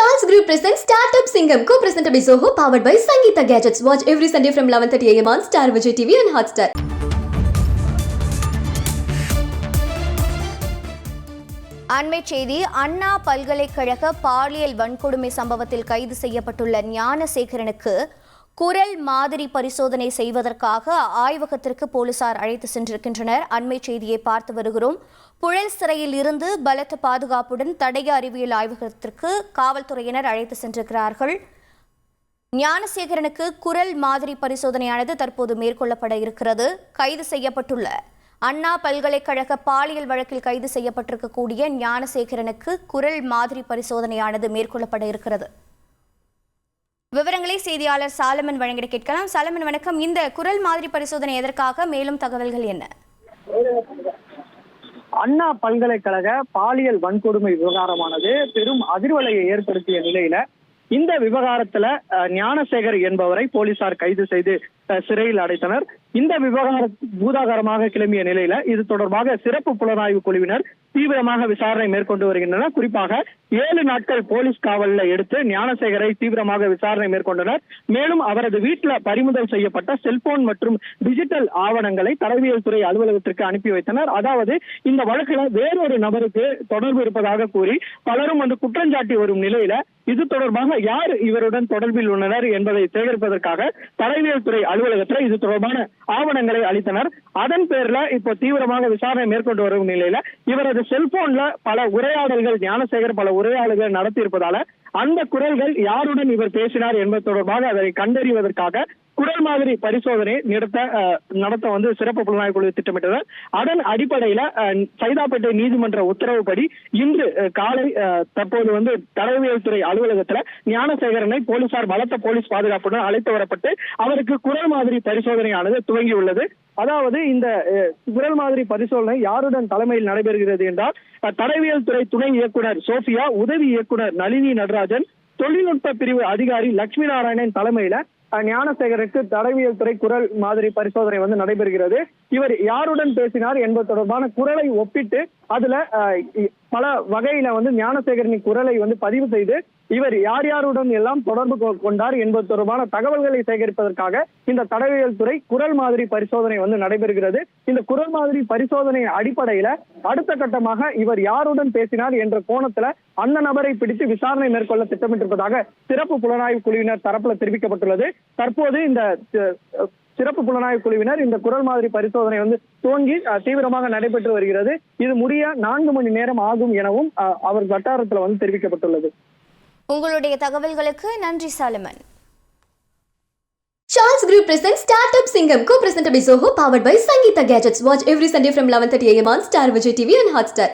Charles Group presents Startup Singham, co-presented by Zoho, powered by Sangeeta Gadgets. Watch every Sunday from 11:30 a.m. on Star Vijay TV and Hotstar. அண்மை செய்தி. அண்ணா பல்கலைக்கழக பாலியல் வன்கொடுமை சம்பவத்தில் கைது செய்யப்பட்டுள்ள ஞானசேகரனுக்கு குரல் மாதிரி பரிசோதனை செய்வதற்காக ஆய்வகத்திற்கு போலீசார் அழைத்து சென்றிருக்கின்றனர். அண்மை செய்தியை பார்த்து வருகிறோம். புழல் சிறையில் இருந்து பலத்த பாதுகாப்புடன் தடய அறிவியல் ஆய்வகத்திற்கு காவல்துறையினர் அழைத்து சென்றிருக்கிறார்கள். ஞானசேகரனுக்கு குரல் மாதிரி பரிசோதனையானது தற்போது மேற்கொள்ளப்பட இருக்கிறது. கைது செய்யப்பட்டுள்ள அண்ணா பல்கலைக்கழக பாலியல் வழக்கில் கைது செய்யப்பட்டிருக்கக்கூடிய ஞானசேகரனுக்கு குரல் மாதிரி பரிசோதனையானது மேற்கொள்ளப்பட இருக்கிறது. விவரங்களை செய்தியாளர் சாலமன் வழங்கிட கேட்கலாம். சாலமன் வணக்கம். இந்த குரல் மாதிரி பரிசோதனை எதற்காக, மேலும் தகவல்கள் என்ன? அண்ணா பல்கலைக்கழக பாலியல் வன்கொடுமை விவகாரமானது பெரும் அதிர்வலையை ஏற்படுத்திய நிலையில இந்த விவகாரத்துல ஞானசேகர் என்பவரை போலீசார் கைது செய்து சிறையில் அடைத்தனர். இந்த விவகாரம் பூதாகரமாக கிளம்பிய நிலையில இது தொடர்பாக சிறப்பு புலனாய்வு குழுவினர் தீவிரமாக விசாரணை மேற்கொண்டு வருகின்றனர். குறிப்பாக 7 நாட்கள் போலீஸ் காவலில் எடுத்து ஞானசேகரை தீவிரமாக விசாரணை மேற்கொண்டனர். மேலும் அவரது வீட்டில் பறிமுதல் செய்யப்பட்ட செல்போன் மற்றும் டிஜிட்டல் ஆவணங்களை தடயவியல் துறை அலுவலகத்திற்கு அனுப்பி வைத்தனர். அதாவது இந்த வழக்குல வேறொரு நபருக்கு தொடர்பு இருப்பதாக கூறி பலரும் குற்றஞ்சாட்டி வரும் நிலையில இது தொடர்பாக யார் இவருடன் தொடர்பில் உள்ளனர் என்பதை சேகரிப்பதற்காக தடயவியல் துறை அலுவலகத்தில் இது தொடர்பான ஆவணங்களை அளித்தனர். அதன் பேர்ல இப்போ தீவிரமாக விசாரணை மேற்கொண்டு வரும் நிலையில இவரது செல்போன்ல பல உரையாடல்கள் ஞானசேகர் பல உரையாடல்கள் நடத்தி இருப்பதால அந்த குரல்கள் யாருடன் இவர் பேசினார் என்பது தொடர்பாக அதை கண்டறிவதற்காக குரல் மாதிரி பரிசோதனை நடத்த சிறப்பு புலனாய்வு குழு திட்டமிட்டனர். அதன் அடிப்படையில சைதாப்பேட்டை நீதிமன்ற உத்தரவுப்படி இன்று காலை தற்போது தடயவியல் துறை அலுவலகத்துல ஞானசேகரனை போலீசார் பலத்த போலீஸ் பாதுகாப்புடன் அழைத்து வரப்பட்டு அவருக்கு குரல் மாதிரி பரிசோதனையானது துவங்கியுள்ளது. அதாவது இந்த குரல் மாதிரி பரிசோதனை யாருடன் தலைமையில் நடைபெறுகிறது என்றால் தடயவியல் துறை துணை இயக்குனர் சோபியா, உதவி இயக்குனர் நளினி நடராஜன், தொழில்நுட்ப பிரிவு அதிகாரி லட்சுமி நாராயணன் தலைமையில ஞானசேகருக்கு தடயவியல் துறை குரல் மாதிரி பரிசோதனை நடைபெறுகிறது. இவர் யாருடன் பேசினார் என்பது தொடர்பான குரலை ஒப்பிட்டு அதுல பல வகையில ஞானசேகரின் குரலை பதிவு செய்து இவர் யார் யாருடன் எல்லாம் தொடர்பு கொண்டார் என்பது தொடர்பான தகவல்களை சேகரிப்பதற்காக இந்த தடயவியல் துறை குரல் மாதிரி பரிசோதனை நடைபெறுகிறது. இந்த குரல் மாதிரி பரிசோதனை அடிப்படையில அடுத்த கட்டமாக இவர் யாருடன் பேசினார் என்ற கோணத்துல அந்த நபரை பிடித்து விசாரணை மேற்கொள்ள திட்டமிட்டிருப்பதாக சிறப்பு புலனாய்வு குழுவினர் தரப்புல தெரிவிக்கப்பட்டுள்ளது. தற்போது இந்த சிறப்பு புலனாய்வு குழுவினர் இந்த குரல் மாதிரி பரிசோதனை துவங்கி தீவிரமாக நடைபெற்று வருகிறது. இது முடிய 4 மணி நேரம் ஆகும் எனவும் அவர் வட்டாரத்துல தெரிவிக்கப்பட்டுள்ளது. உங்களுடைய தகவல்களுக்கு நன்றி Solomon. Charles Group presents Startup Singham, co-presented by Zoho, powered by Sangeeta Gadgets. Watch every Sunday from 11:30 a.m. on Star Vijay TV and Hotstar.